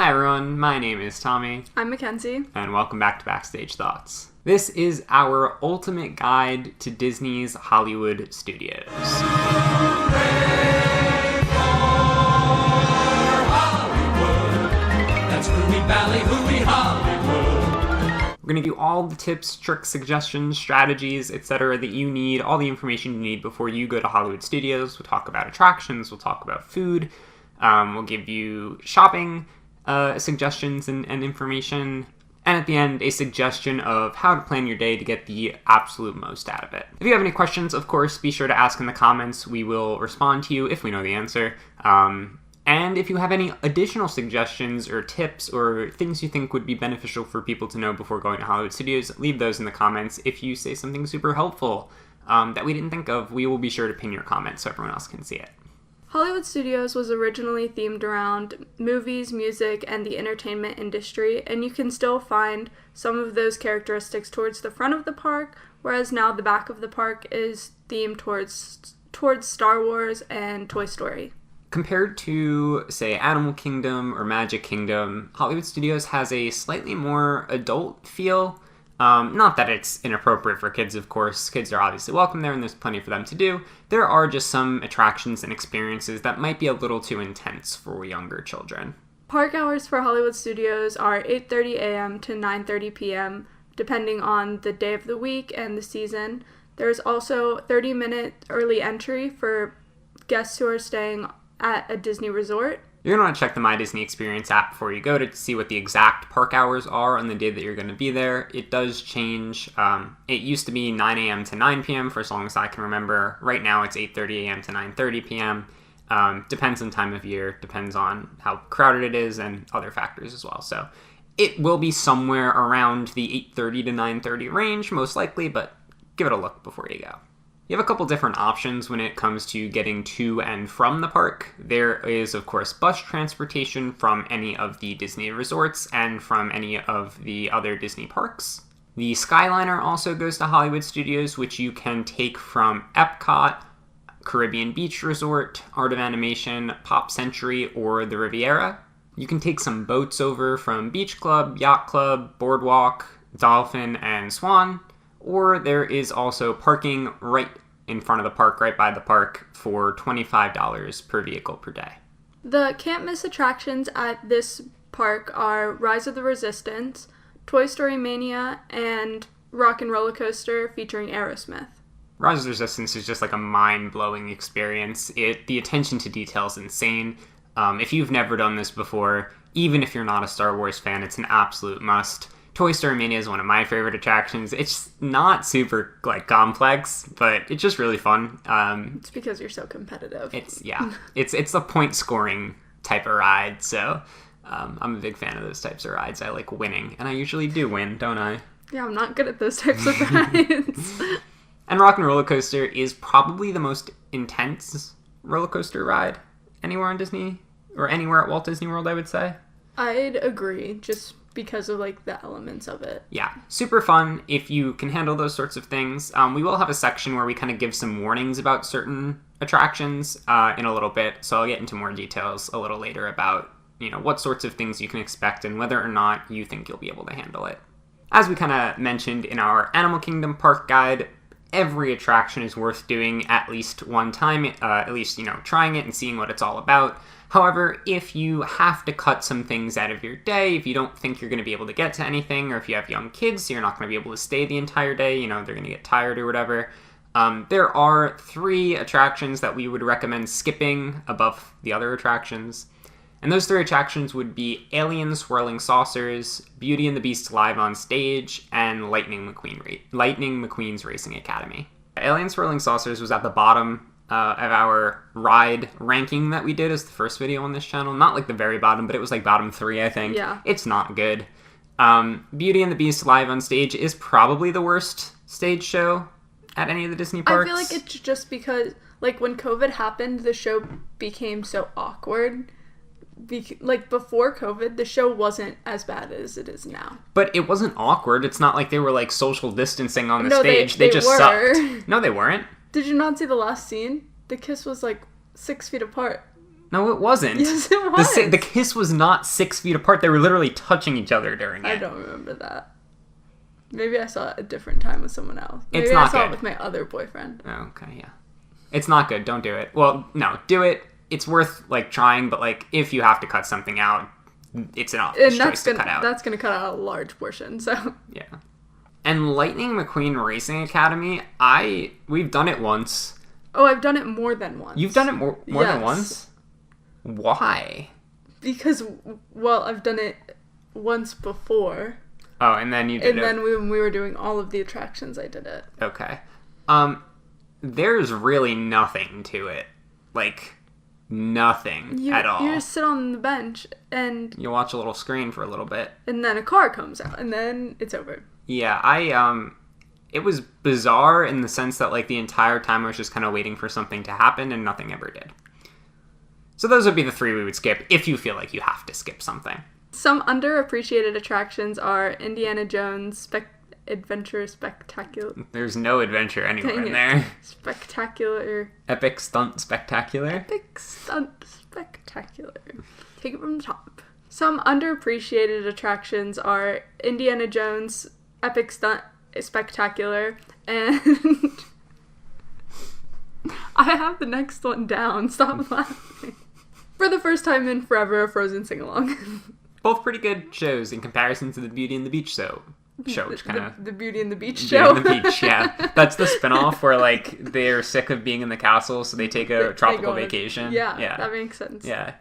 Hi everyone, my name is Tommy. I'm Mackenzie. And welcome back to Backstage Thoughts. This is our ultimate guide to Disney's Hollywood studios. We're going to do all the tips, tricks, suggestions, strategies, etc. that you need, all the information you need before you go to Hollywood studios. We'll talk about attractions, we'll talk about food, we'll give you shopping suggestions and information, and at the end, a suggestion of how to plan your day to get the absolute most out of it. If you have any questions, of course, be sure to ask in the comments. We will respond to you if we know the answer. And if you have any additional suggestions or tips or things you think would be beneficial for people to know before going to Hollywood Studios, leave those in the comments. If you say something super helpful that we didn't think of, we will be sure to pin your comment so everyone else can see it. Hollywood Studios was originally themed around movies, music, and the entertainment industry, and you can still find some of those characteristics towards the front of the park, whereas now the back of the park is themed towards Star Wars and Toy Story. Compared to, say, Animal Kingdom or Magic Kingdom, Hollywood Studios has a slightly more adult feel. Not that it's inappropriate for kids, of course. Kids are obviously welcome there, and there's plenty for them to do. There are just some attractions and experiences that might be a little too intense for younger children. Park hours for Hollywood Studios are 8:30 a.m. to 9:30 p.m., depending on the day of the week and the season. There's also 30-minute early entry for guests who are staying at a Disney resort. You're going to want to check the My Disney Experience app before you go to see what the exact park hours are on the day that you're going to be there. It does change. It used to be 9 a.m. to 9 p.m. for as long as I can remember. Right now it's 8:30 a.m. to 9:30 p.m. Depends on time of year, depends on how crowded it is, and other factors as well. So it will be somewhere around the 8:30 to 9:30 range, most likely, but give it a look before you go. You have a couple different options when it comes to getting to and from the park. There is, of course, bus transportation from any of the Disney resorts and from any of the other Disney parks. The Skyliner also goes to Hollywood Studios, which you can take from Epcot, Caribbean Beach Resort, Art of Animation, Pop Century, or the Riviera. You can take some boats over from Beach Club, Yacht Club, Boardwalk, Dolphin, and Swan. Or there is also parking right in front of the park, right by the park, for $25 per vehicle per day. The can't-miss attractions at this park are Rise of the Resistance, Toy Story Mania, and Rock and Roller Coaster featuring Aerosmith. Rise of the Resistance is just like a mind-blowing experience. The attention to detail is insane. If you've never done this before, even if you're not a Star Wars fan, it's an absolute must. Toy Story Mania is one of my favorite attractions. It's not super complex, but it's just really fun. It's because you're so competitive. It's a point scoring type of ride, so I'm a big fan of those types of rides. I like winning, and I usually do win, don't I? Yeah, I'm not good at those types of rides. And Rock and Roller Coaster is probably the most intense roller coaster ride anywhere in Disney, or anywhere at Walt Disney World, I would say. I'd agree, just because of the elements of it. Yeah, super fun if you can handle those sorts of things. We will have a section where we kind of give some warnings about certain attractions in a little bit, so I'll get into more details a little later about what sorts of things you can expect and whether or not you think you'll be able to handle it. As we kind of mentioned in our Animal Kingdom park guide, every attraction is worth doing at least one time, at least trying it and seeing what it's all about. However, if you have to cut some things out of your day, if you don't think you're going to be able to get to anything, or if you have young kids, so you're not going to be able to stay the entire day, they're going to get tired or whatever, there are 3 attractions that we would recommend skipping above the other attractions. And those 3 attractions would be Alien Swirling Saucers, Beauty and the Beast Live on Stage, and Lightning McQueen's Racing Academy. Alien Swirling Saucers was at the bottom of our ride ranking that we did as the first video on this channel. Not the very bottom, but it was bottom 3, I think. Yeah. It's not good. Beauty and the Beast Live on Stage is probably the worst stage show at any of the Disney parks. I feel like it's just because, when COVID happened, the show became so awkward. Before COVID, the show wasn't as bad as it is now. But it wasn't awkward. It's not like they were social distancing on the stage. They just sucked. No, they weren't. Did you not see the last scene? The kiss was 6 feet apart. No, it wasn't. Yes, it was. The kiss was not 6 feet apart. They were literally touching each other during it. I don't remember that. Maybe I saw it a different time with someone else. Maybe It's not I saw good. it with my other boyfriend. Oh, okay, yeah. It's not good. Don't do it. Well, no, do it. It's worth, like, trying, but, like, if you have to cut something out, it's an obvious choice to cut out. That's going to cut out a large portion, so... Yeah. And Lightning McQueen Racing Academy, we've done it once. Oh, I've done it more than once. You've done it more than Yes. once? Why? Because, well, I've done it once before. Oh, and then you did it. And then when we were doing all of the attractions, I did it. Okay. There's really nothing to it. Like, nothing at all. You just sit on the bench, and You watch a little screen for a little bit. then a car comes out, and then it's over. Yeah, it was bizarre in the sense that, like, the entire time I was just kind of waiting for something to happen, and nothing ever did. So those would be the 3 we would skip, if you feel like you have to skip something. Some underappreciated attractions are Indiana Jones Adventure Spectacular. There's no adventure anywhere Dang in it. there. Spectacular. Epic Stunt Spectacular. Epic Stunt Spectacular. Take it from the top. Some underappreciated attractions are Indiana Jones Epic Stunt Spectacular, and I have the next one down. Stop laughing. For the first time in forever, a Frozen sing-along. Both pretty good shows in comparison to the Beauty and the Beach show, which kind of... The Beauty and the Beach Beauty show. and the Beach, yeah. That's the spinoff where, like, they're sick of being in the castle, so they take a tropical vacation. Yeah, that makes sense. Yeah.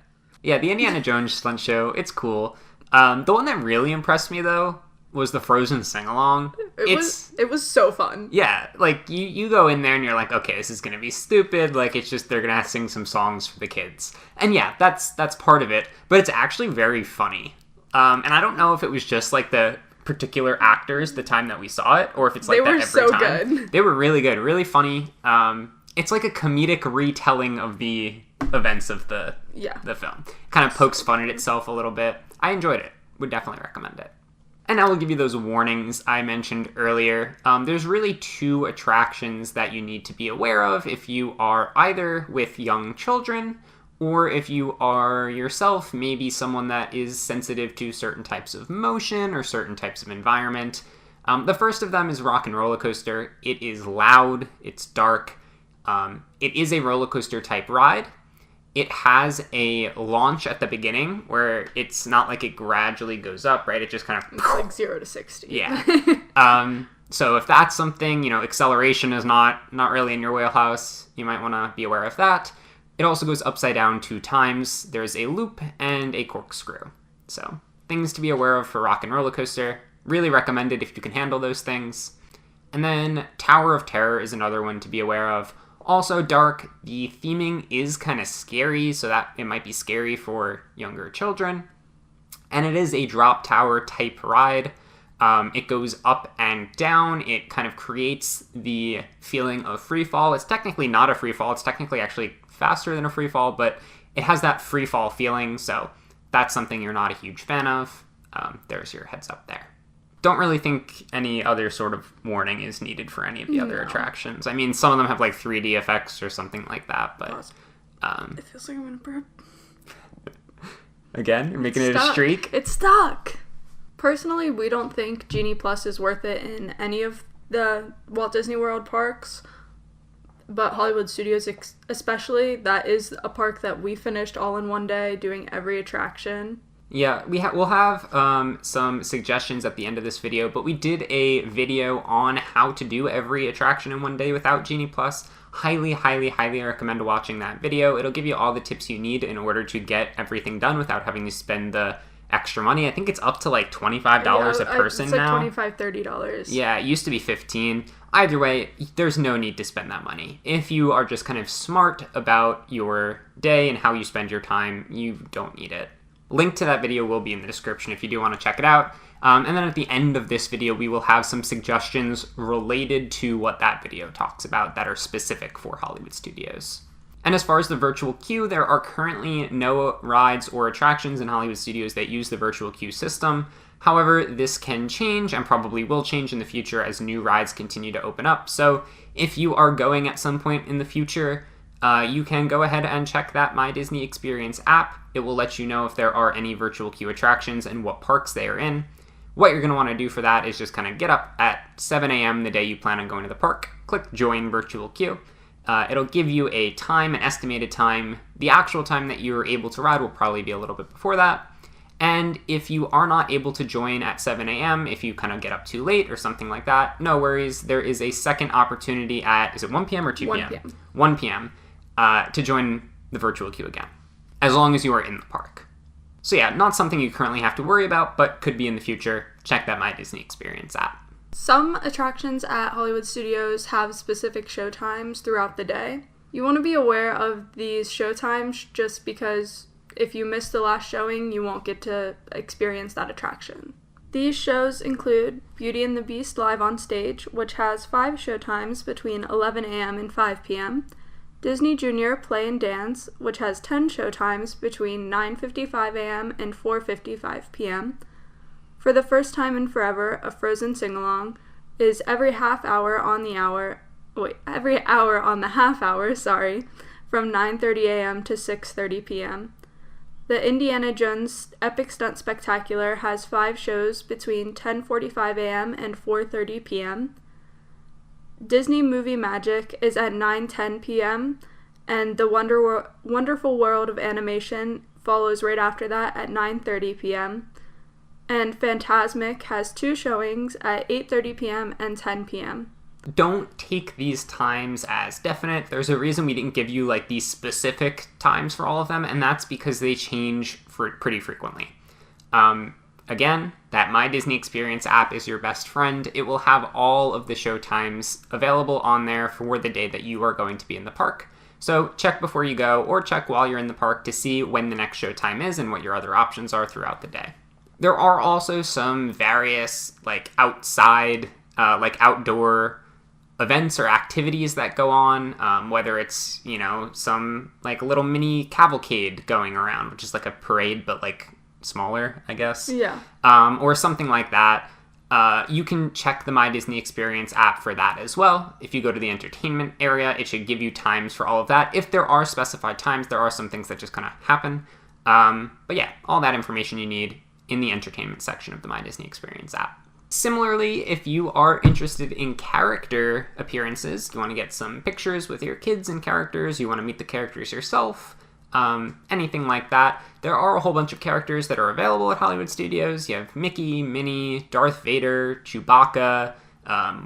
Yeah, the Indiana Jones stunt show, it's cool. The one that really impressed me, though, was the Frozen sing-along. It was so fun. Yeah, like, you go in there and you're like, okay, this is gonna be stupid, like, it's just, they're gonna sing some songs for the kids. And yeah, that's part of it, but it's actually very funny. And I don't know if it was just, like, the particular actors the time that we saw it, or if it's like that every so time. Good. They were really good, really funny. It's like a comedic retelling of the events of the film. Kind of pokes fun at itself a little bit. I enjoyed it. Would definitely recommend it. And I will give you those warnings I mentioned earlier. There's really 2 attractions that you need to be aware of if you are either with young children or if you are yourself maybe someone that is sensitive to certain types of motion or certain types of environment. The first of them is Rock and Roller Coaster. It is loud, it's dark. It is a roller coaster type ride. It has a launch at the beginning where it's not like it gradually goes up, right? It just kind of... It's like 0 to 60. Yeah. So if that's something, acceleration is not really in your wheelhouse, you might want to be aware of that. It also goes upside down 2 times. There's a loop and a corkscrew. So things to be aware of for Rock and Roller Coaster. Really recommended if you can handle those things. And then Tower of Terror is another one to be aware of. Also dark. The theming is kind of scary, so that it might be scary for younger children. And it is a drop tower type ride. It goes up and down. It kind of creates the feeling of free fall. It's technically not a free fall. It's technically actually faster than a free fall, but it has that free fall feeling, so that's something you're not a huge fan of. There's your heads up there. Don't really think any other sort of warning is needed for any of the other attractions. I mean, some of them have like 3D effects or something like that, but... it feels like I'm gonna burp. Again, you're making it a streak? It's stuck! Personally, we don't think Genie Plus is worth it in any of the Walt Disney World parks, but Hollywood Studios especially, that is a park that we finished all in one day, doing every attraction. Yeah, we'll have some suggestions at the end of this video, but we did a video on how to do every attraction in one day without Genie Plus. Highly, highly, highly recommend watching that video. It'll give you all the tips you need in order to get everything done without having to spend the extra money. I think it's up to like $25 a person it's like now. $25, $30. Yeah, it used to be $15. Either way, there's no need to spend that money. If you are just kind of smart about your day and how you spend your time, you don't need it. Link to that video will be in the description if you do want to check it out. And then at the end of this video, we will have some suggestions related to what that video talks about that are specific for Hollywood Studios. And as far as the virtual queue, there are currently no rides or attractions in Hollywood Studios that use the virtual queue system. However, this can change and probably will change in the future as new rides continue to open up. So if you are going at some point in the future, you can go ahead and check that My Disney Experience app. It will let you know if there are any virtual queue attractions and what parks they are in. What you're going to want to do for that is just kind of get up at 7 a.m. the day you plan on going to the park, click Join Virtual Queue. It'll give you a time, an estimated time. The actual time that you're able to ride will probably be a little bit before that. And if you are not able to join at 7 a.m., if you kind of get up too late or something like that, no worries. There is a second opportunity at, is it 1 p.m. or 2 p.m.? 1 p.m. 1 p.m. To join the virtual queue again, as long as you are in the park. So yeah, not something you currently have to worry about, but could be in the future. Check that My Disney Experience app. Some attractions at Hollywood Studios have specific show times throughout the day. You want to be aware of these show times just because if you miss the last showing, you won't get to experience that attraction. These shows include Beauty and the Beast Live on Stage, which has 5 show times between 11 a.m. and 5 p.m., Disney Junior Play and Dance, which has 10 show times between 9:55 a.m. and 4:55 p.m., For the First Time in Forever, a Frozen sing-along, is every hour on the half hour, from 9:30 a.m. to 6:30 p.m. The Indiana Jones Epic Stunt Spectacular has 5 shows between 10:45 a.m. and 4:30 p.m. Disney Movie Magic is at 9:10 p.m. and The Wonderful World of Animation follows right after that at 9:30 p.m. And Fantasmic has 2 showings at 8:30 p.m. and 10 p.m. Don't take these times as definite. There's a reason we didn't give you like these specific times for all of them, and that's because they change pretty frequently. Again, that My Disney Experience app is your best friend. It will have all of the show times available on there for the day that you are going to be in the park. So check before you go or check while you're in the park to see when the next show time is and what your other options are throughout the day. There are also some various like outdoor events or activities that go on, whether it's, some like little mini cavalcade going around, which is like a parade, but like smaller, I guess. Yeah. Or something like that. You can check the My Disney Experience app for that as well. If you go to the entertainment area, it should give you times for all of that. If there are specified times, there are some things that just kind of happen. But yeah, all that information you need in the entertainment section of the My Disney Experience app. Similarly, if you are interested in character appearances, you want to get some pictures with your kids and characters, you want to meet the characters yourself, anything like that, there are a whole bunch of characters that are available at Hollywood Studios. You have Mickey, Minnie, Darth Vader, Chewbacca,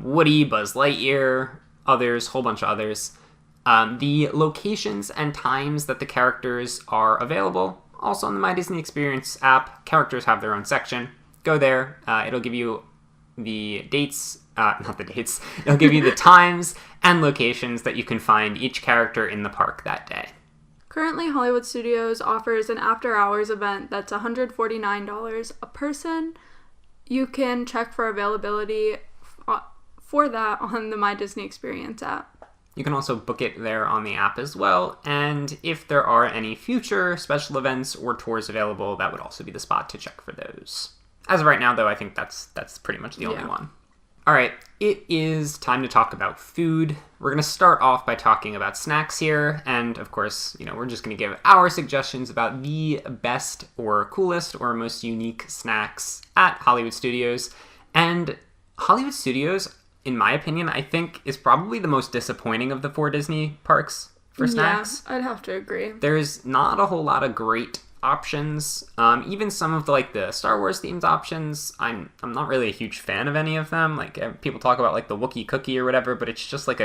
Woody, Buzz Lightyear, whole bunch of others. The locations and times that the characters are available, also on the My Disney Experience app, characters have their own section. Go there, it'll give you the dates, it'll give you the times and locations that you can find each character in the park that day. Currently, Hollywood Studios offers an after-hours event that's $149 a person. You can check for availability for that on the My Disney Experience app. You can also book it there on the app as well, and if there are any future special events or tours available, that would also be the spot to check for those. As of right now, though, I think that's pretty much the only one. All right, it is time to talk about food. We're going to start off by talking about snacks here, and of course, we're just going to give our suggestions about the best or coolest or most unique snacks at Hollywood Studios. And Hollywood Studios, in my opinion, I think is probably the most disappointing of the 4 Disney parks for snacks. Yeah, I'd have to agree. There's not a whole lot of great options. Even some of the Star Wars themed options, I'm not really a huge fan of any of them. Like people talk about like the Wookiee cookie or whatever, but it's just like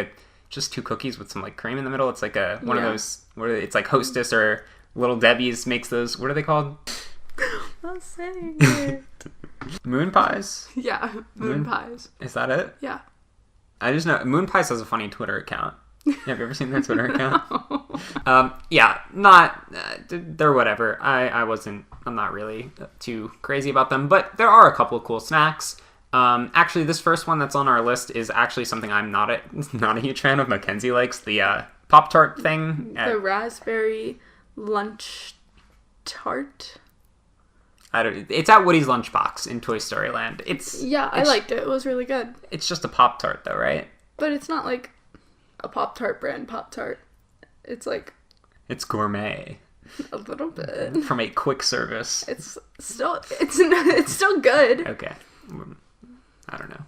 just 2 cookies with some like cream in the middle. It's like one of those it's like Hostess or Little Debbie's makes those. What are they called? I'll say it. Moon pies? Yeah, moon pies. Is that it? Yeah. I just know Moon Pies has a funny Twitter account. Have you ever seen their Twitter account? No. They're whatever. I'm not really too crazy about them, but there are a couple of cool snacks. Actually, this first one that's on our list is actually something I'm not a huge fan of. Mackenzie likes the Pop-Tart thing. The raspberry lunch tart. It's at Woody's Lunchbox in Toy Story Land. I liked it. It was really good. It's just a Pop-Tart though, right? But it's not like a Pop-Tart brand Pop-Tart. It's like It's gourmet. a little bit. From a quick service. It's still good. Okay. I don't know.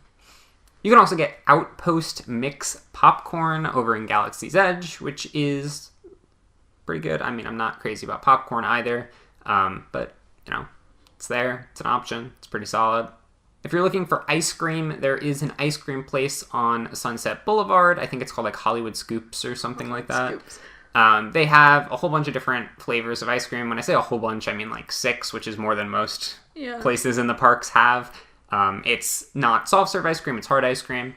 You can also get Outpost Mix Popcorn over in Galaxy's Edge, which is pretty good. I mean, I'm not crazy about popcorn either, but, you know, it's there. It's an option. It's pretty solid. If you're looking for ice cream, there is an ice cream place on Sunset Boulevard. I think it's called like Hollywood Scoops or something like that. Scoops. They have a whole bunch of different flavors of ice cream. When I say a whole bunch, I mean like 6, which is more than most places in the parks have. It's not soft serve ice cream, it's hard ice cream.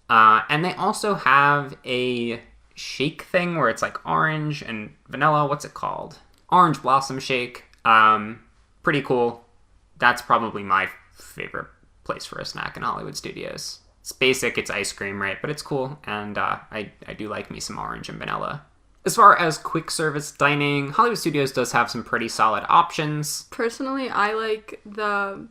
And they also have a shake thing where it's like orange and vanilla. What's it called? Orange Blossom Shake. Pretty cool. That's probably my favorite place for a snack in Hollywood Studios. It's basic, it's ice cream, right? But it's cool, and I do like me some orange and vanilla. As far as quick service dining, Hollywood Studios does have some pretty solid options. Personally, I like the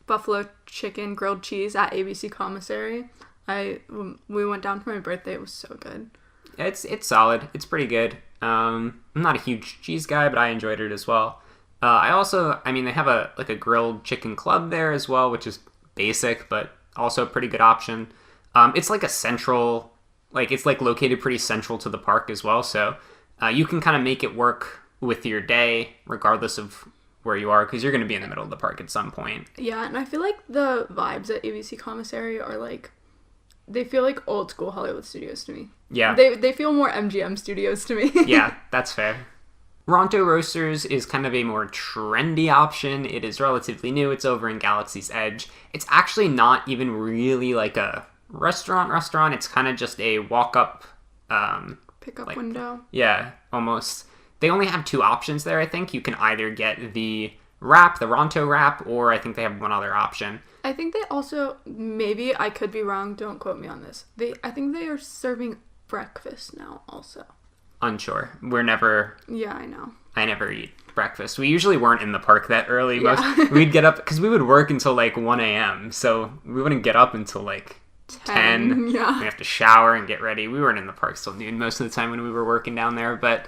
buffalo chicken grilled cheese at ABC Commissary. We went down for my birthday. It was so good. It's solid. It's pretty good. I'm not a huge cheese guy, but I enjoyed it as well. They have a grilled chicken club there as well, which is basic, but also a pretty good option. It's like a central, it's like located pretty central to the park as well, so you can kind of make it work with your day regardless of where you are, because you're going to be in the middle of the park at some point. Yeah, and I feel like the vibes at ABC Commissary are they feel like old school Hollywood Studios to me. Yeah. They feel more MGM Studios to me. Yeah, that's fair. Ronto Roasters is kind of a more trendy option. It is relatively new. It's over in Galaxy's Edge. It's actually not even really like a restaurant. It's kind of just a walk-up... Pickup window. Yeah, almost. They only have 2 options there, I think. You can either get the wrap, the Ronto wrap, or I think they have one other option. I think they also, maybe I could be wrong, don't quote me on this. I think they are serving breakfast now also. Unsure. We're never... Yeah, I know. I never eat breakfast. We usually weren't in the park that early. We'd get up, because we would work until 1 a.m., so we wouldn't get up until 10. Yeah. We have to shower and get ready. We weren't in the park till noon most of the time when we were working down there, but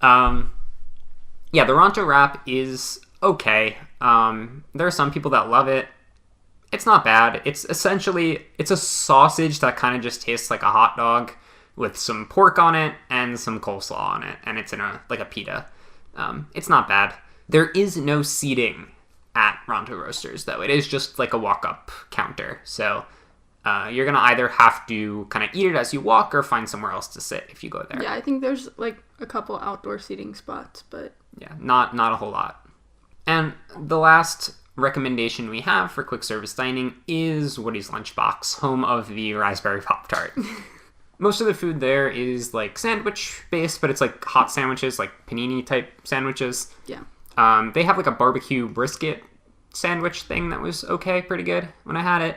the Ronto wrap is okay. There are some people that love it. It's not bad. It's a sausage that kind of just tastes like a hot dog with some pork on it and some coleslaw on it, and it's in a pita. It's not bad. There is no seating at Ronto Roasters, though. It is just like a walk-up counter, so you're gonna either have to kind of eat it as you walk or find somewhere else to sit if you go there. Yeah, I think there's a couple outdoor seating spots, but yeah, not a whole lot. And the last recommendation we have for quick service dining is Woody's Lunchbox, home of the Raspberry Pop-Tart. Most of the food there is sandwich based, but it's hot sandwiches, panini type sandwiches. Yeah. They have a barbecue brisket sandwich thing that was pretty good when I had it.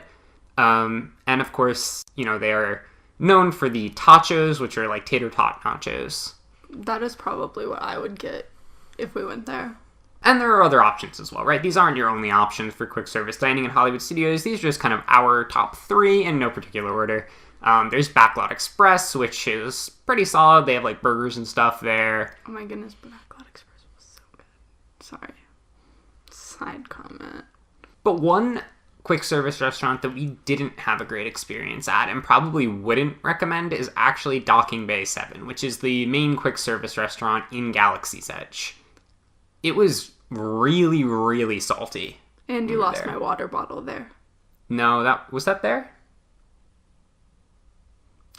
And of course, they are known for the tachos, which are tater tot nachos. That is probably what I would get if we went there. And there are other options as well, right? These aren't your only options for quick service dining in Hollywood Studios. These are just kind of our top 3 in no particular order. There's Backlot Express, which is pretty solid. They have burgers and stuff there. Oh my goodness, Backlot Express was so good. Sorry. Side comment. But one quick service restaurant that we didn't have a great experience at and probably wouldn't recommend is actually Docking Bay 7, which is the main quick service restaurant in Galaxy's Edge. It was really, really salty. And you lost my water bottle there. No, was that there?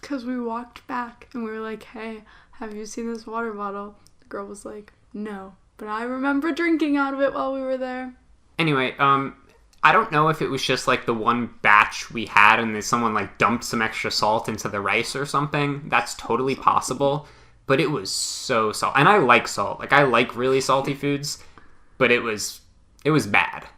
Because we walked back and we were like, hey, have you seen this water bottle? The girl was like, no. But I remember drinking out of it while we were there. Anyway, I don't know if it was just the one batch we had and then someone dumped some extra salt into the rice or something. That's totally possible. But it was so salty. And I like salt. I like really salty foods. But it was bad.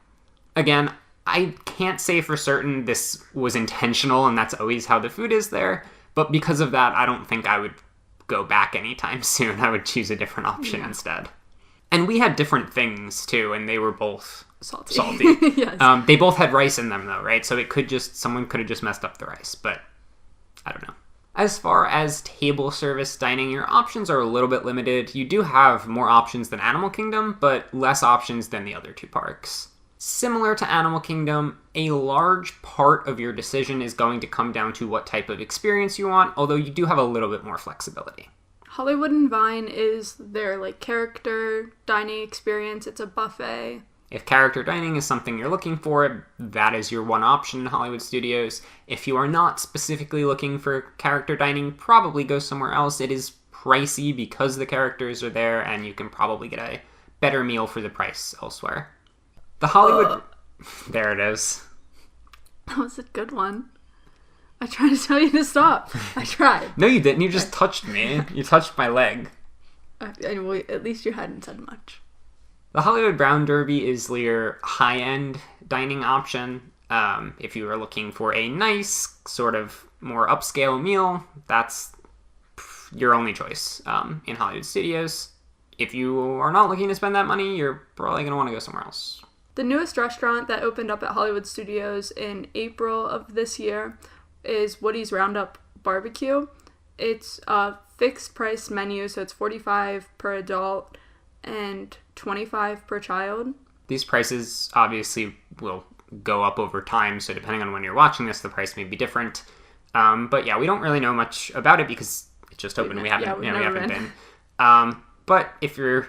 Again, I can't say for certain this was intentional and that's always how the food is there. But because of that, I don't think I would go back anytime soon. I would choose a different option instead. And we had different things, too, and they were both salty. Yes. They both had rice in them, though, right? So someone could have just messed up the rice, but I don't know. As far as table service dining, your options are a little bit limited. You do have more options than Animal Kingdom, but less options than the other two parks. Similar to Animal Kingdom, a large part of your decision is going to come down to what type of experience you want, although you do have a little bit more flexibility. Hollywood and Vine is their character dining experience. It's a buffet. If character dining is something you're looking for, that is your one option in Hollywood Studios. If you are not specifically looking for character dining, probably go somewhere else. It is pricey because the characters are there, and you can probably get a better meal for the price elsewhere. The Hollywood... There it is. That was a good one. I tried to tell you to stop. I tried. No, you didn't. You just touched me. You touched my leg. Well, at least you hadn't said much. The Hollywood Brown Derby is your high-end dining option. If you are looking for a nice, sort of more upscale meal, that's your only choice in Hollywood Studios. If you are not looking to spend that money, you're probably going to want to go somewhere else. The newest restaurant that opened up at Hollywood Studios in April of this year is Woody's Roundup Barbecue. It's a fixed price menu, so it's $45 per adult and $25 per child. These prices obviously will go up over time, so depending on when you're watching this, the price may be different. But yeah, we don't really know much about it because it just opened. We haven't been. But if you're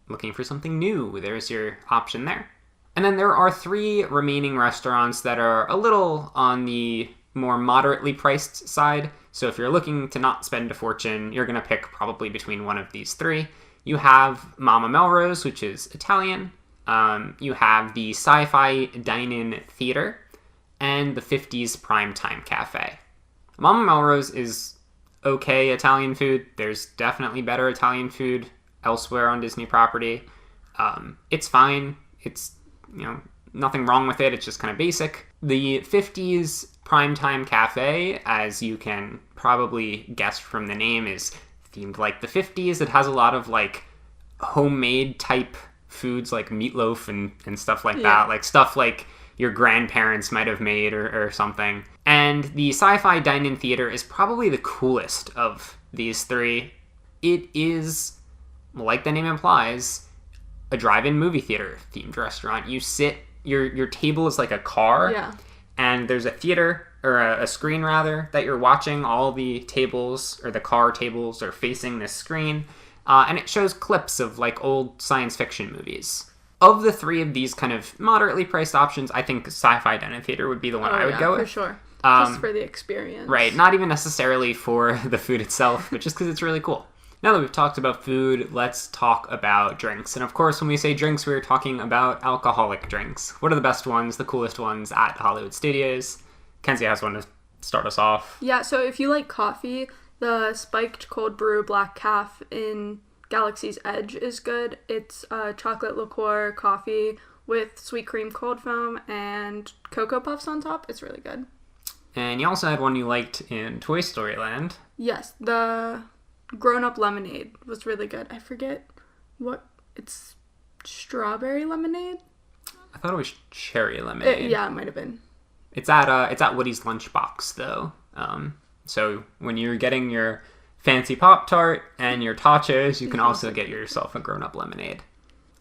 looking for something new, there's your option there. And then there are 3 remaining restaurants that are a little on the more moderately priced side. So if you're looking to not spend a fortune, you're going to pick probably between one of these 3. You have Mama Melrose, which is Italian. You have the Sci-Fi Dine-In Theater and the 50s Primetime Cafe. Mama Melrose is okay Italian food. There's definitely better Italian food elsewhere on Disney property. It's fine. It's, nothing wrong with it. It's just kind of basic. The 50s Primetime Cafe, as you can probably guess from the name, is themed like the 50s. It has a lot of homemade type foods like meatloaf and stuff like that. Like stuff like your grandparents might have made or something. And the Sci-Fi Dine-In Theater is probably the coolest of these 3. It is, like the name implies, a drive-in movie theater themed restaurant. You sit, your table is like a car, and there's a theater, or a screen rather, that you're watching. All the tables, or the car tables, are facing this screen, and it shows clips of old science fiction movies. Of the 3 of these kind of moderately priced options, I think Sci-Fi Dine-In Theater would be the one I would go with. For sure. Just for the experience. Right, not even necessarily for the food itself, but just because it's really cool. Now that we've talked about food, let's talk about drinks. And of course, when we say drinks, we're talking about alcoholic drinks. What are the best ones, the coolest ones at Hollywood Studios? Kenzie has one to start us off. Yeah, so if you like coffee, the spiked cold brew black calf in Galaxy's Edge is good. It's chocolate liqueur coffee with sweet cream cold foam and Cocoa Puffs on top. It's really good. And you also had one you liked in Toy Story Land. Yes, the grown-up lemonade was really good. I forget what... It's strawberry lemonade? I thought it was cherry lemonade. Yeah, it might have been. It's at Woody's Lunchbox, though. So when you're getting your fancy Pop-Tart and your tachos, you can also get yourself a grown-up lemonade.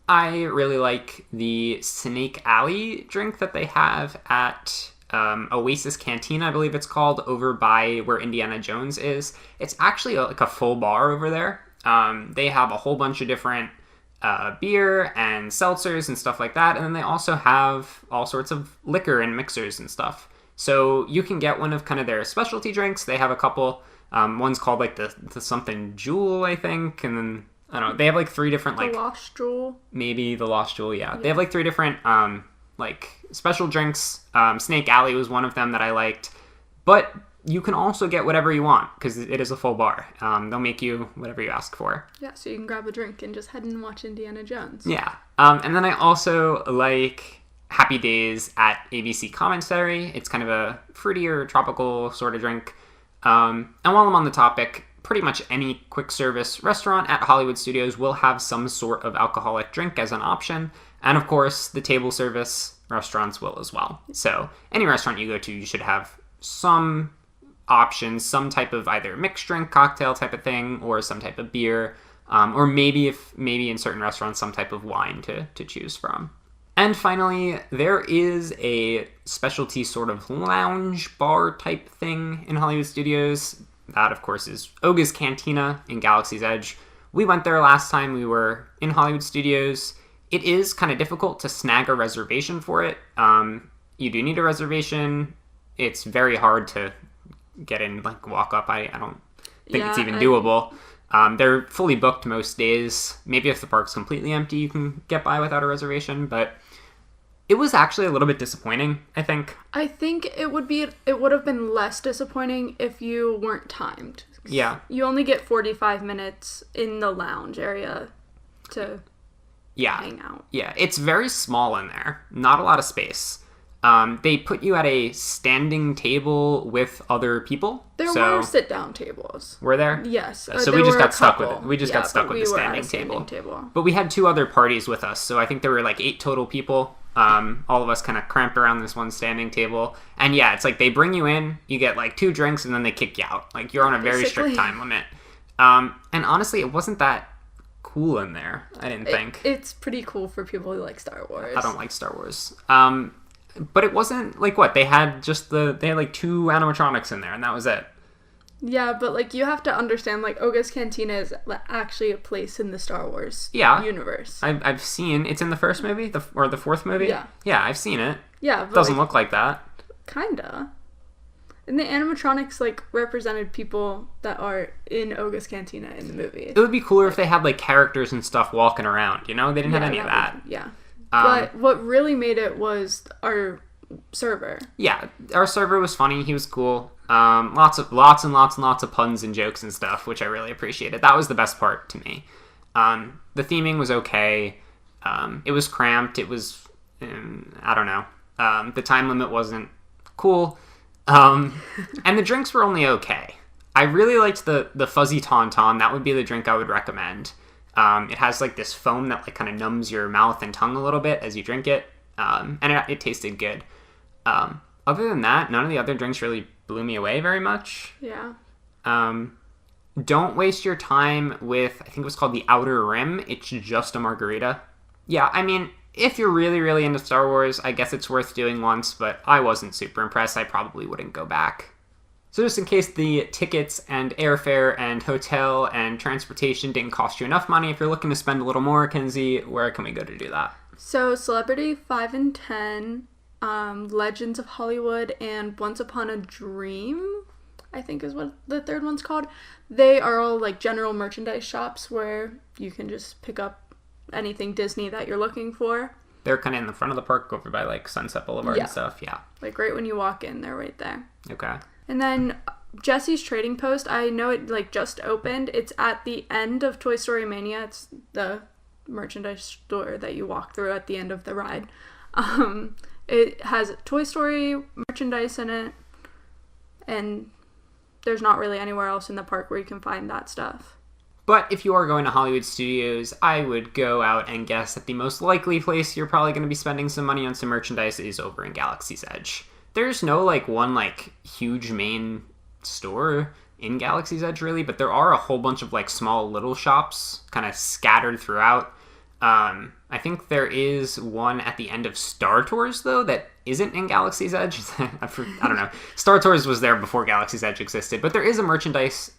I really like the Snake Alley drink that they have at Oasis Canteen, I believe it's called, over by where Indiana Jones is. It's actually a full bar over there. They have a whole bunch of different beer and seltzers and stuff like that, and then they also have all sorts of liquor and mixers and stuff. So you can get one of kind of their specialty drinks. They have a couple. One's called the something Jewel, I think, and then I don't know. They have 3 different The Lost Jewel. Maybe the Lost Jewel. Yeah. They have 3 different special drinks. Snake Alley was one of them that I liked, but you can also get whatever you want because it is a full bar. They'll make you whatever you ask for. Yeah, so you can grab a drink and just head and watch Indiana Jones. Yeah. And then I also like Happy Days at ABC Commissary. It's kind of a fruitier, tropical sort of drink. And while I'm on the topic, pretty much any quick service restaurant at Hollywood Studios will have some sort of alcoholic drink as an option. And of course, the table service restaurants will as well. So any restaurant you go to, you should have some options, some type of either mixed drink cocktail type of thing or some type of beer, or maybe in certain restaurants, some type of wine to choose from. And finally, there is a specialty sort of lounge bar type thing in Hollywood Studios. That, of course, is Oga's Cantina in Galaxy's Edge. We went there last time we were in Hollywood Studios. It is kind of difficult to snag a reservation for it. You do need a reservation. It's very hard to get in, like, walk up. I don't think it's even doable. They're fully booked most days. Maybe if the park's completely empty, you can get by without a reservation, but it was actually a little bit disappointing, I think. I think it would have been less disappointing if you weren't timed. Yeah. You only get 45 minutes in the lounge area to hang out. Yeah, it's very small in there. Not a lot of space. They put you at a standing table with other people. There were sit-down tables. Were there? Yes. So we just got stuck with it. We just got stuck with the standing table. But we had 2 other parties with us, so I think there were like 8 total people. All of us kind of cramped around this one standing table. And yeah, it's like they bring you in, you get like 2 drinks, and then they kick you out. Like you're on a very strict time limit. And honestly, it wasn't that cool in there, I didn't think. It's pretty cool for people who like Star Wars. I don't like Star Wars. But it wasn't like what? They had like 2 animatronics in there, and that was it. Yeah, but like you have to understand, like Oga's Cantina is actually a place in the Star Wars universe. I've seen it's in the first movie, or the 4th movie. Yeah, I've seen it. Yeah, but doesn't look like that. Kinda. And the animatronics like represented people that are in Oga's Cantina in the movie. It would be cooler if they had like characters and stuff walking around. You know, they didn't have any of that. But what really made it was our server. Yeah, our server was funny. He was cool. Lots and lots of puns and jokes and stuff, which I really appreciated. That was the best part to me. The theming was okay. It was cramped. It was, I don't know. The time limit wasn't cool. And the drinks were only okay. I really liked the fuzzy tauntaun. That would be the drink I would recommend. It has like this foam that like kind of numbs your mouth and tongue a little bit as you drink it. And it tasted good. Other than that, none of the other drinks really blew me away very much. Yeah. Don't waste your time with, I think it was called the Outer Rim. It's just a margarita. Yeah, I mean, if you're really, really into Star Wars, I guess it's worth doing once, but I wasn't super impressed. I probably wouldn't go back. So just in case the tickets and airfare and hotel and transportation didn't cost you enough money, if you're looking to spend a little more, Kenzie, where can we go to do that? So Celebrity 5 and 10, Legends of Hollywood, and Once Upon a Dream, I think is what the third one's called. They are all like general merchandise shops where you can just pick up anything Disney that you're looking for. They're kind of in the front of the park over by like Sunset Boulevard and stuff, yeah. Like right when you walk in, they're right there. Okay. And then Jesse's Trading Post, I know it like just opened. It's at the end of Toy Story Mania. It's the merchandise store that you walk through at the end of the ride. It has Toy Story merchandise in it, and there's not really anywhere else in the park where you can find that stuff. But if you are going to Hollywood Studios, I would go out and guess that the most likely place you're probably going to be spending some money on some merchandise is over in Galaxy's Edge. There's no like one like huge main store in Galaxy's Edge really, but there are a whole bunch of like small little shops kind of scattered throughout. I think there is one at the end of Star Tours though that isn't in Galaxy's Edge. I don't know. Star Tours was there before Galaxy's Edge existed, but there is a merchandise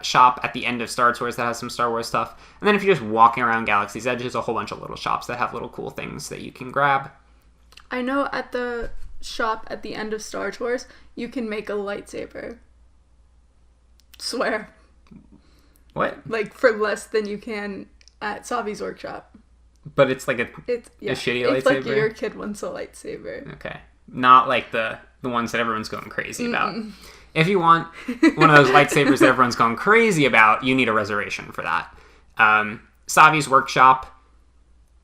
shop at the end of Star Tours that has some Star Wars stuff. And then if you're just walking around Galaxy's Edge, there's a whole bunch of little shops that have little cool things that you can grab. I know at the shop at the end of Star Tours, you can make a lightsaber. Swear. What? Like for less than you can at Savi's workshop. But it's like a shitty lightsaber? It's like your kid wants a lightsaber. Okay. Not like the ones that everyone's going crazy about. If you want one of those lightsabers that everyone's going crazy about, you need a reservation for that. Savi's workshop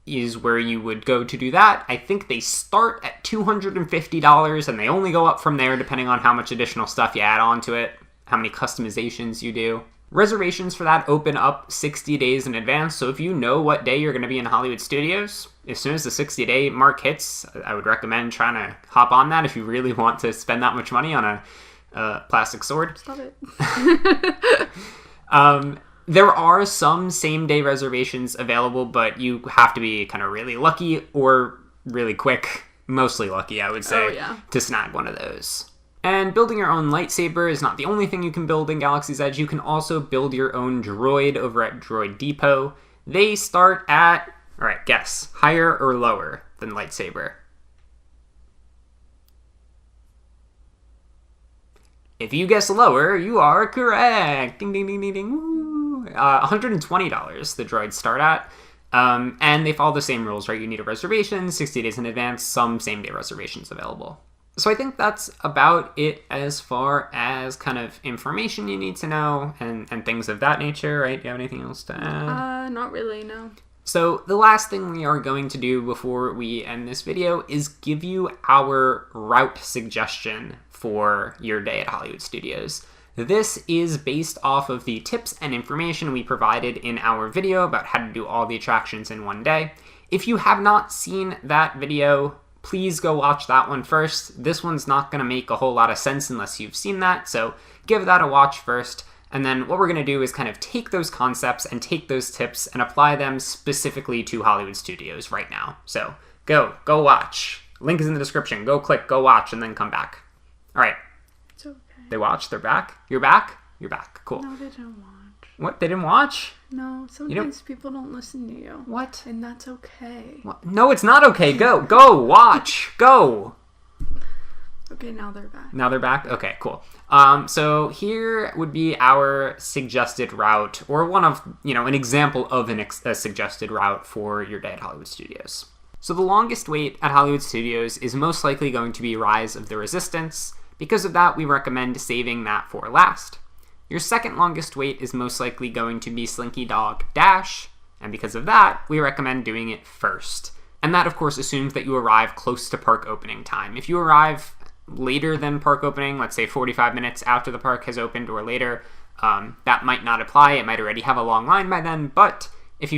is where you would go to do that. I think they start at $250 and they only go up from there depending on how much additional stuff you add on to it, how many customizations you do. Reservations for that open up 60 days in advance, so if you know what day you're going to be in Hollywood Studios, as soon as the 60-day mark hits, I would recommend trying to hop on that if you really want to spend that much money on plastic sword. Stop it. There are some same-day reservations available, but you have to be kind of really lucky or really quick. Mostly lucky, I would say, to snag one of those. And building your own lightsaber is not the only thing you can build in Galaxy's Edge. You can also build your own droid over at Droid Depot. They start at, all right, guess, higher or lower than lightsaber? If you guess lower, you are correct. Ding, ding, ding, ding, ding. Woo. $120 the droids start at. And they follow the same rules, right? You need a reservation 60 days in advance, some same-day reservations available. So I think that's about it as far as kind of information you need to know and things of that nature, right? Do you have anything else to add? Not really, no. So the last thing we are going to do before we end this video is give you our route suggestion for your day at Hollywood Studios. This is based off of the tips and information we provided in our video about how to do all the attractions in one day. If you have not seen that video, please go watch that one first. This one's not going to make a whole lot of sense unless you've seen that, so give that a watch first. And then what we're going to do is kind of take those concepts and take those tips and apply them specifically to Hollywood Studios right now. So go watch. Link is in the description. Go click, go watch, and then come back. All right. It's okay. They watched. They're back. You're back. You're back. Cool. No, they didn't watch. What? They didn't watch? No, sometimes people don't listen to you. What? And that's okay. What? No, it's not okay. Go watch. Go. Okay, now they're back. Now they're back? Okay, cool. So here would be our suggested route, or one of, an example of a suggested route for your day at Hollywood Studios. So the longest wait at Hollywood Studios is most likely going to be Rise of the Resistance. Because of that, we recommend saving that for last. Your second longest wait is most likely going to be Slinky Dog Dash, and because of that, we recommend doing it first. And that, of course, assumes that you arrive close to park opening time. If you arrive later than park opening, let's say 45 minutes after the park has opened or later, that might not apply. It might already have a long line by then, but if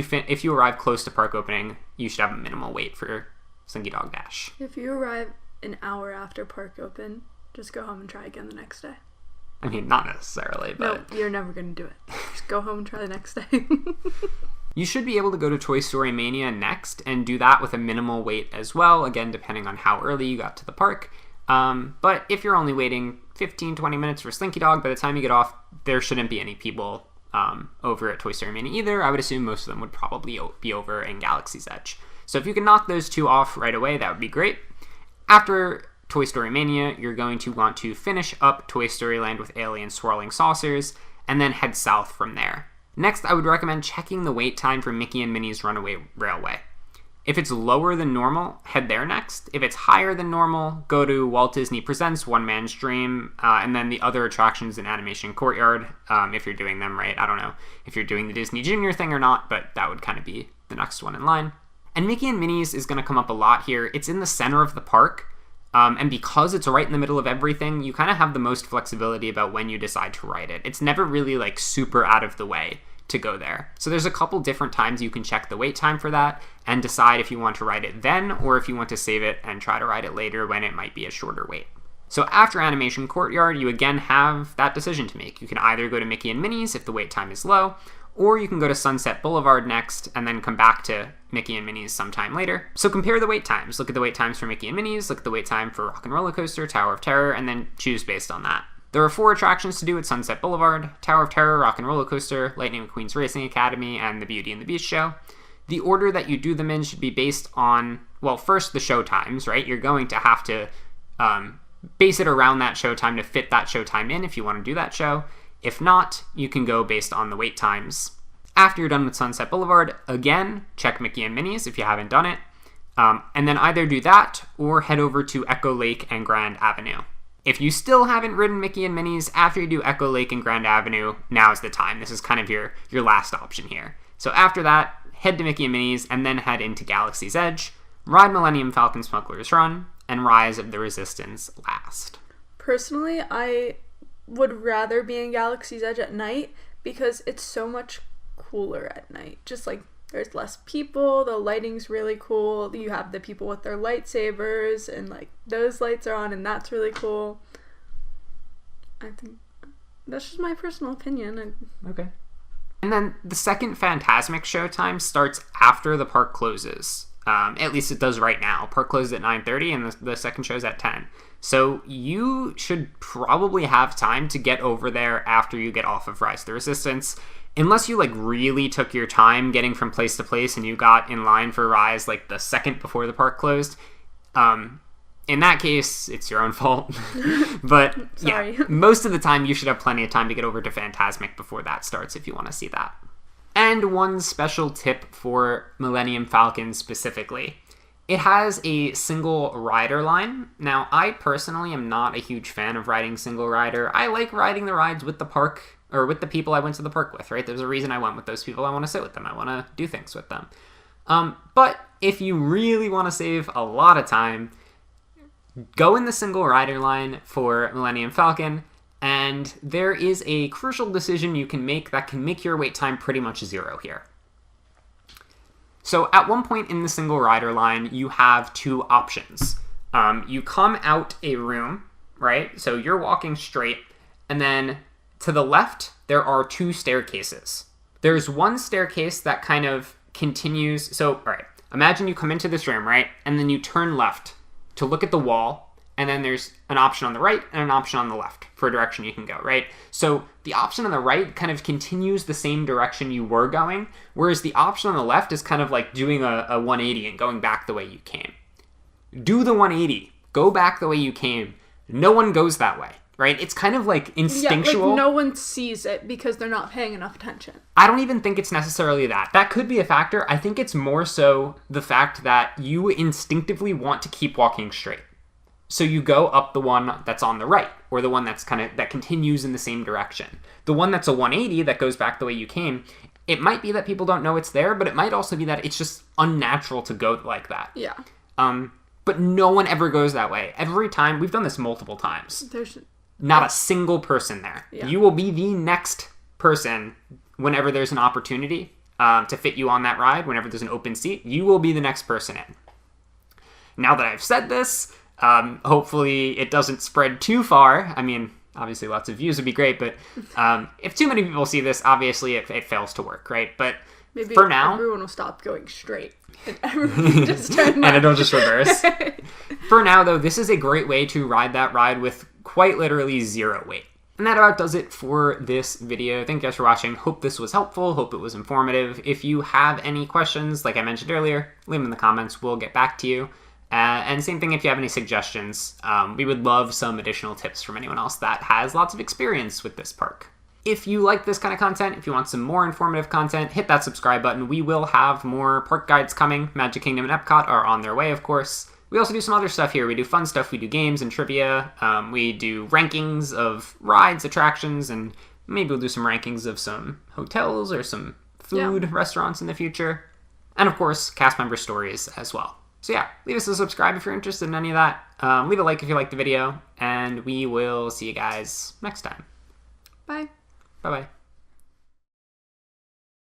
you arrive close to park opening, you should have a minimal wait for Slinky Dog Dash. If you arrive an hour after park open, just go home and try again the next day. I mean, not necessarily, but... No, you're never going to do it. Just go home and try the next day. You should be able to go to Toy Story Mania next and do that with a minimal wait as well, again, depending on how early you got to the park. But if you're only waiting 15-20 minutes for Slinky Dog, by the time you get off, there shouldn't be any people over at Toy Story Mania either. I would assume most of them would probably be over in Galaxy's Edge. So if you can knock those two off right away, that would be great. After Toy Story Mania, you're going to want to finish up Toy Story Land with Alien Swirling Saucers, and then head south from there. Next, I would recommend checking the wait time for Mickey and Minnie's Runaway Railway. If it's lower than normal, head there next. If it's higher than normal, go to Walt Disney Presents One Man's Dream, and then the other attractions in Animation Courtyard, if you're doing them right. I don't know if you're doing the Disney Junior thing or not, but that would kind of be the next one in line. And Mickey and Minnie's is going to come up a lot here. It's in the center of the park, and because it's right in the middle of everything, you kind of have the most flexibility about when you decide to ride it. It's never really super out of the way to go there. So there's a couple different times you can check the wait time for that and decide if you want to ride it then or if you want to save it and try to ride it later when it might be a shorter wait. So after Animation Courtyard, you again have that decision to make. You can either go to Mickey and Minnie's if the wait time is low, or you can go to Sunset Boulevard next and then come back to Mickey and Minnie's sometime later. So compare the wait times. Look at the wait times for Mickey and Minnie's, look at the wait time for Rock 'n' Roller Coaster, Tower of Terror, and then choose based on that. There are 4 attractions to do at Sunset Boulevard: Tower of Terror, Rock 'n' Roller Coaster, Lightning McQueen's Racing Academy, and the Beauty and the Beast show. The order that you do them in should be based on, well, first the show times, right? You're going to have to base it around that show time to fit that show time in if you want to do that show. If not, you can go based on the wait times. After you're done with Sunset Boulevard, again, check Mickey and Minnie's if you haven't done it. And then either do that or head over to Echo Lake and Grand Avenue. If you still haven't ridden Mickey and Minnie's after you do Echo Lake and Grand Avenue, now's the time. This is kind of your last option here. So after that, head to Mickey and Minnie's and then head into Galaxy's Edge, ride Millennium Falcon Smuggler's Run, and Rise of the Resistance last. Personally, I would rather be in Galaxy's Edge at night because it's so much cooler at night. Just there's less people, the lighting's really cool, you have the people with their lightsabers, and those lights are on, and that's really cool. I think that's just my personal opinion. Okay. And then the second Fantasmic showtime starts after the park closes. At least it does right now. Park closes at 9:30 and the second show's at 10. So you should probably have time to get over there after you get off of Rise of the Resistance. Unless you like really took your time getting from place to place and you got in line for Rise like the second before the park closed. In that case, it's your own fault. But Sorry. Yeah, most of the time you should have plenty of time to get over to Fantasmic before that starts if you want to see that. And one special tip for Millennium Falcon specifically. It has a single rider line. Now, I personally am not a huge fan of riding single rider. I like riding the rides with the park, or with the people I went to the park with, right? There's a reason I went with those people. I want to sit with them. I want to do things with them. But if you really want to save a lot of time, go in the single rider line for Millennium Falcon, and there is a crucial decision you can make that can make your wait time pretty much zero here. So at one point in the single rider line, you have two options. You come out a room, right? So you're walking straight, and then to the left, there are two staircases. There's one staircase that kind of continues. So, all right, imagine you come into this room, right? And then you turn left to look at the wall, and then there's an option on the right and an option on the left for a direction you can go, right? So the option on the right kind of continues the same direction you were going, whereas the option on the left is kind of like doing a 180 and going back the way you came. Do the 180. Go back the way you came. No one goes that way, right? It's kind of like instinctual. Yeah, like no one sees it because they're not paying enough attention. I don't even think it's necessarily that. That could be a factor. I think it's more so the fact that you instinctively want to keep walking straight. So you go up the one that's on the right, or the one that's that continues in the same direction. The one that's a 180 that goes back the way you came, it might be that people don't know it's there, but it might also be that it's just unnatural to go like that. Yeah. But no one ever goes that way. Every time, we've done this multiple times. There's not a single person there. Yeah. You will be the next person whenever there's an opportunity to fit you on that ride, whenever there's an open seat, you will be the next person in. Now that I've said this, hopefully it doesn't spread too far. I mean, obviously lots of views would be great, but if too many people see this, obviously it fails to work, right? But maybe for now, everyone will stop going straight and everyone just turn and it'll just reverse. For now, though, this is a great way to ride that ride with quite literally zero wait. And that about does it for this video. Thank you guys for watching. Hope this was helpful. Hope it was informative. If you have any questions, like I mentioned earlier, leave them in the comments. We'll get back to you. And same thing if you have any suggestions. We would love some additional tips from anyone else that has lots of experience with this park. If you like this kind of content, if you want some more informative content, hit that subscribe button. We will have more park guides coming. Magic Kingdom and Epcot are on their way, of course. We also do some other stuff here. We do fun stuff. We do games and trivia. We do rankings of rides, attractions, and maybe we'll do some rankings of some hotels or some food restaurants in the future. And of course, cast member stories as well. So yeah, leave us a subscribe if you're interested in any of that. Leave a like if you liked the video, and we will see you guys next time. Bye. Bye-bye.